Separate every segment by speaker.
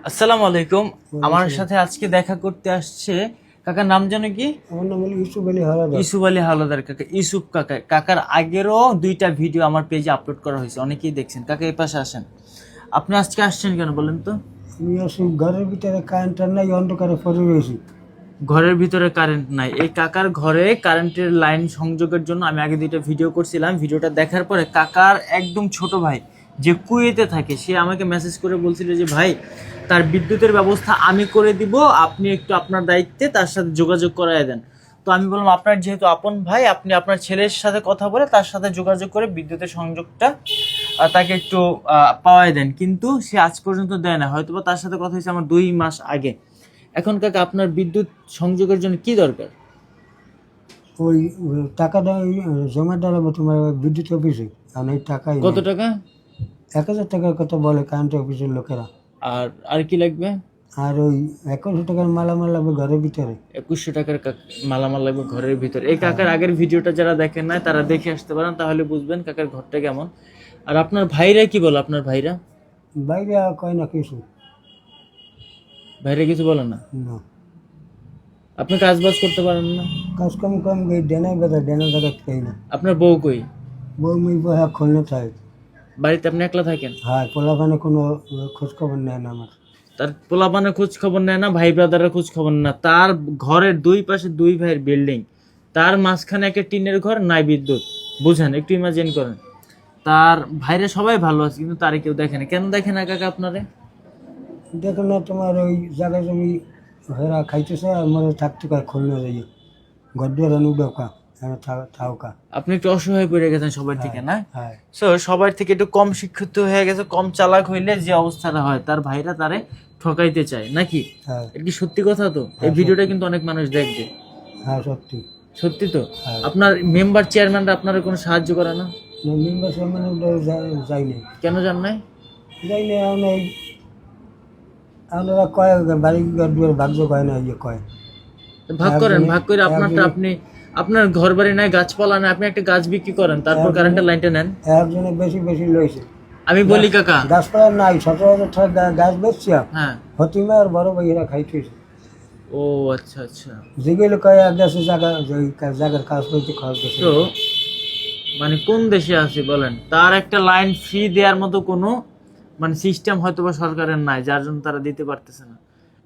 Speaker 1: আসসালামু আলাইকুম। আমার সাথে আজকে দেখা করতে আসছে কাকার নাম জানো কি?
Speaker 2: আমার নাম হলো ইউসুফ আলী হাওলাদার।
Speaker 1: ইউসুফ আলী হাওলাদার কাকা। ইউসুফ কাকা, কাকার আগেরও 2টা ভিডিও আমার পেজে আপলোড করা হয়েছে, অনেকেই দেখছেন। কাকা এই পাশে আসেন। আপনি আজকে আসছেন কেন বলেন তো?
Speaker 2: আমি আসি ঘরের ভিতরে কারেন্ট নাই, অন্ধকারে পড়ে রয়েছি।
Speaker 1: ঘরের ভিতরে কারেন্ট নাই। এই কাকার ঘরে কারেন্টের লাইন সংযোগের জন্য আমি আগে 2টা ভিডিও করছিলাম। ভিডিওটা দেখার পরে কাকার একদম ছোট ভাই যে কুয়েতে থাকে, সে আমাকে মেসেজ করে বলছিল যে ভাই, তার বিদ্যুতের ব্যবস্থা আমি করে দিব, আপনি একটু আপনার দায়িত্বে তার সাথে যোগাযোগ করায় দেন। তো আমি বললাম, আপনার যেহেতু আপন ভাই, আপনি আপনার ছেলের সাথে কথা বলে তার সাথে যোগাযোগ করে বিদ্যুতের সংযোগটা তাকে একটু পাওয়ায় দেন। কিন্তু সে আজ পর্যন্ত দেয় না, হয়তোবা তার সাথে কথা হয়েছে আমার 2 মাস আগে। এখন কাকা আপনার বিদ্যুৎ সংযোগের জন্য কি দরকার?
Speaker 2: ওই টাকাটা জমা দেওয়ার তোমার বিদ্যুৎ অফিসে, কারণ এই টাকা
Speaker 1: কত টাকা?
Speaker 2: 1000 টাকার কথা বলে কারেন্ট অফিসের লোকেরা।
Speaker 1: আর কি লাগবে?
Speaker 2: আর ওই 2100 টাকার মালামাল লাগবে ঘরের ভিতরে।
Speaker 1: 2100 টাকার মালামাল লাগবে ঘরের ভিতরে। এই কাকার আগের ভিডিওটা যারা দেখেন না তারা দেখে আসতে পারেন, তাহলে বুঝবেন কাকার ঘরটা কেমন। আর আপনার ভাইরা কি বলে? আপনার ভাইরা
Speaker 2: বাইরে কয় না কিছু।
Speaker 1: ভাইরা কিছু বলে না?
Speaker 2: না,
Speaker 1: আপনি কাজ বাজ করতে পারেন না?
Speaker 2: কাজ কম ডেনাই বেদা, ডেনা টাকা খাই না।
Speaker 1: আপনার বউ কই?
Speaker 2: বই মুই বহা খুলনা থাকে।
Speaker 1: বাড়িতে আপনি একলা থাকেন?
Speaker 2: হ্যাঁ, পোলাপানে কোনো খোঁজ খবর নেয় না আমার।
Speaker 1: তার পোলাপানের খোঁজ খবর নেয় না, ভাই ব্রাদারের খোঁজ খবর নেয় না। তার ঘরের 2 পাশে 2 ভাইয়ের বিল্ডিং, তার মাঝখানে একটা টিনের ঘর, নাই বিদ্যুৎ। বুঝেন, একটু ইমাজিন করেন। তার ভাইরা সবাই ভালো আছে, কিন্তু তারে কেউ দেখে না। কেন দেখে না কাকা আপনারে?
Speaker 2: দেখো না, তোমার ওই জায়গা জমি হেরা খাইতেছে, আর মনে থাকতে কয় খুলনা যাই ঘর দিয়ে রানু ডোকা থাকা।
Speaker 1: আপনি একটু অসহায় পড়ে গেছেন সবার থেকে, না?
Speaker 2: হ্যাঁ,
Speaker 1: সো সবার থেকে একটু কম শিক্ষিত হয়ে গেছে, কম চালাক হইলে যে অবস্থাটা হয়, তার ভাইরা তারে ঠকাইতে চায় নাকি?
Speaker 2: হ্যাঁ,
Speaker 1: এটা কি সত্যি কথা? তো এই ভিডিওটা কিন্তু অনেক মানুষ দেখবে।
Speaker 2: হ্যাঁ, সত্যি।
Speaker 1: সত্যি তো?
Speaker 2: হ্যাঁ,
Speaker 1: আপনার মেম্বার চেয়ারম্যানরা আপনারা কোনো সাহায্য করে না?
Speaker 2: মেম্বার চেয়ারম্যান যাই নাই,
Speaker 1: কেন জান নাই?
Speaker 2: যাই নাই। এখন এই আপনারা কয় বাড়ি ঘর দুয়ার ভাগ্য কয় না, ইয়ে কয়
Speaker 1: ভাগ করেন, ভাগ করে আপনারটা আপনি, আপনার ঘর বাড়ি নাই, গাছপালা নাই, আপনি একটা গাছ বিক্রি করেন, তারপর কারেন্টের লাইনটা নেন।
Speaker 2: একজনে বেশি বেশি লইছে।
Speaker 1: আমি বলি কাকা,
Speaker 2: গাছপালা নাই, 17,000 টাকা গাছ বেচছি।
Speaker 1: হ্যাঁ।
Speaker 2: হতিমা আর বড় ভাইয়েরা খাইতেছে।
Speaker 1: ও আচ্ছা আচ্ছা।
Speaker 2: যেগুলো কয় গেছে জায়গা, জায়গার কাজ করতে খরচ করছে।
Speaker 1: তো মানে কোন দেশে আছে বলেন? তার একটা লাইন ফ্রি দেওয়ার মতো কোনো মানে সিস্টেম হয়তো বা সরকারের নাই, যার জন্য তারা দিতে পারতেছে না।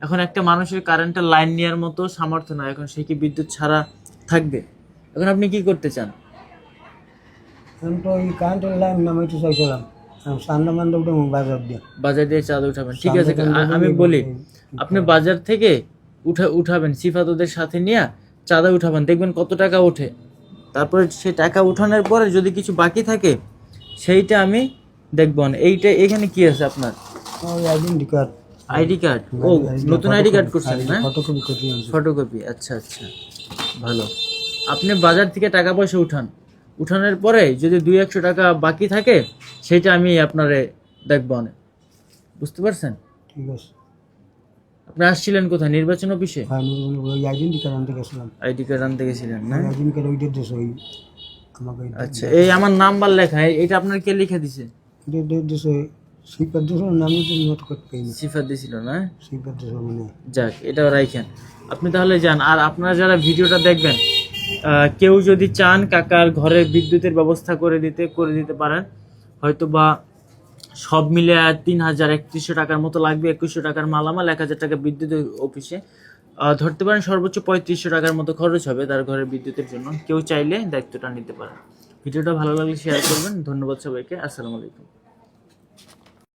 Speaker 1: এখন একটা মানুষের কারেন্টের লাইন নেওয়ার মতো সামর্থ্য নাই, এখন সে কি বিদ্যুৎ ছাড়া থাকবে? এখন আপনি কি করতে চান?
Speaker 2: আমি তো ওই কারেন্টের লাইন নামাইতে চাইছিলাম, সান্ডা মান্ডা উঠে বাজার দিয়ে।
Speaker 1: বাজার দিয়ে চাঁদা উঠাবেন, ঠিক আছে। আমি বলি, আপনি বাজার থেকে উঠাবেন, সিফাতদের সাথে নিয়ে চাঁদা উঠাবেন, দেখবেন কত টাকা ওঠে। তারপরে সে টাকা উঠানোর পরে যদি কিছু বাকি থাকে, সেইটা আমি দেখব না। এইটা এখানে কি আছে আপনার?
Speaker 2: ওই আইডেন্টি কার্ড।
Speaker 1: ID card? ও, নতুন আইডি কার্ড করছেন না?
Speaker 2: ফটোকপি করতে আনছি।
Speaker 1: ফটোকপি, আচ্ছা আচ্ছা, ভালো। আপনি বাজার থেকে টাকা পয়সা উঠানোর পরে যদি 200-100 টাকা বাকি থাকে, সেটা আমি আপনারে দেখবো না। বুঝতে পারছেন?
Speaker 2: ঠিক আছে।
Speaker 1: আপনি আসছিলেন কোথায়? নির্বাচন অফিসে?
Speaker 2: হ্যাঁ, ওই আইডেন্টি কার্ড আনতে গেছিলাম।
Speaker 1: আইডি কার্ড আনতে গেছিলেন না?
Speaker 2: আইডেন্টি কার্ড ওইটার দেশ, ওই আমাকে
Speaker 1: আচ্ছা, এই আমার নাম্বার লেখা, এটা আপনার কে লিখে দিছে?
Speaker 2: দেশে সিপার দেশের নামে তো নোট করতে পাইনি।
Speaker 1: সিফাত দিছিল না?
Speaker 2: সিপার দেশের মানে
Speaker 1: যাক, এটাও রাখেন। আপনি তাহলে যান। আর আপনারা যারা ভিডিওটা দেখবেন, কেউ যদি চান কাকার ঘরের বিদ্যুতের ব্যবস্থা করে দিতে পারেন, হয়তো বা সব মিলে 3000-3100 টাকার মতো লাগবে। 2100 টাকার মালামাল, 1000 টাকা বিদ্যুৎ অফিসে ধরতে পারেন। সর্বোচ্চ 3500 টাকার মতো খরচ হবে তার ঘরের বিদ্যুতের জন্য। কেউ চাইলে দায়িত্বটা নিতে পারেন। ভিডিওটা ভালো লাগলে শেয়ার করবেন। ধন্যবাদ সবাইকে। আসসালামু আলাইকুম।